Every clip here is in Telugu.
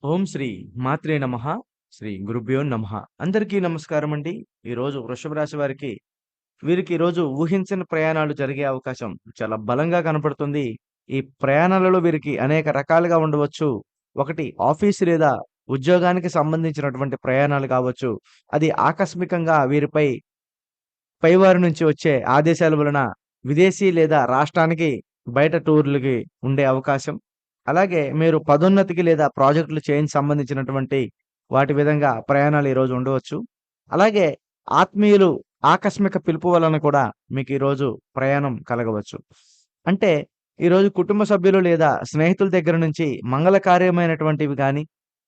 ఓం శ్రీ మాత్రే నమః. శ్రీ గురుభ్యో నమః. అందరికీ నమస్కారం అండి. ఈరోజు వృషభ రాశి వారికి వీరికి ఈరోజు ఊహించని ప్రయాణాలు జరిగే అవకాశం చాలా బలంగా కనపడుతుంది. ఈ ప్రయాణాలలో వీరికి అనేక రకాలుగా ఉండవచ్చు. ఒకటి ఆఫీస్ లేదా ఉద్యోగానికి సంబంధించినటువంటి ప్రయాణాలు కావచ్చు. అది ఆకస్మికంగా వీరిపై పైవారి నుంచి వచ్చే ఆదేశాల వలన విదేశీ లేదా రాష్ట్రానికి బయట టూర్‌లకి ఉండే అవకాశం. అలాగే మీరు పదోన్నతికి లేదా ప్రాజెక్టులు చేంజ్ సంబంధించినటువంటి వాటి విధంగా ప్రయాణాలు ఈరోజు ఉండవచ్చు. అలాగే ఆత్మీయులు ఆకస్మిక పిలుపు వలన కూడా మీకు ఈరోజు ప్రయాణం కలగవచ్చు. అంటే ఈరోజు కుటుంబ సభ్యులు లేదా స్నేహితుల దగ్గర నుంచి మంగళకార్యమైనటువంటివి గాని,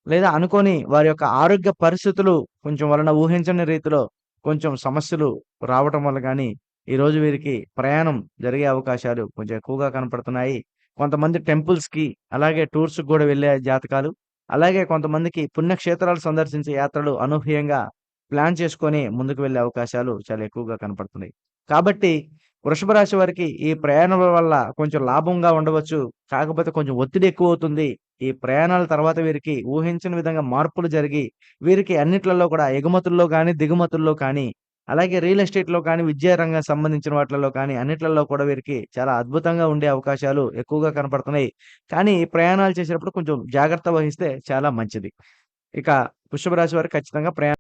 లేదా అనుకోని వారి యొక్క ఆరోగ్య పరిస్థితులు కొంచెం వలన ఊహించని రీతిలో కొంచెం సమస్యలు రావటం వల్ల గాని, ఈరోజు వీరికి ప్రయాణం జరిగే అవకాశాలు కొంచెం ఎక్కువగా కనపడుతున్నాయి. కొంతమంది టెంపుల్స్‌కి, అలాగే టూర్స్‌కి గూడా వెళ్ళే జాతకాలు, అలాగే కొంతమందికి పుణ్యక్షేత్రాలు సందర్శించే యాత్రలు అనూహ్యంగా ప్లాన్ చేసుకొని ముందుకు వెళ్ళే అవకాశాలు చాలా ఎక్కువగా కనపడుతున్నాయి. కాబట్టి వృషభ రాశి వారికి ఈ ప్రయాణాల వల్ల కొంచెం లాభంగా ఉండవచ్చు. కాకపోతే కొంచెం ఒత్తిడి ఎక్కువవుతుంది. ఈ ప్రయాణాల తర్వాత వీరికి ఊహించని విధంగా మార్పులు జరిగి, వీరికి అన్నిట్లలో కూడా ఎగుమతుల్లో గాని, దిగుమతుల్లో కానీ, అలాగే రియల్ ఎస్టేట్‌లో కానీ, విద్యా రంగం సంబంధించిన వాటిలలో కానీ, అన్నిట్లలో కూడా వీరికి చాలా అద్భుతంగా ఉండే అవకాశాలు ఎక్కువగా కనపడుతున్నాయి. కానీ ఈ ప్రయాణాలు చేసేటప్పుడు కొంచెం జాగ్రత్త వహిస్తే చాలా మంచిది. ఇక వృషభ రాశి వారు ఖచ్చితంగా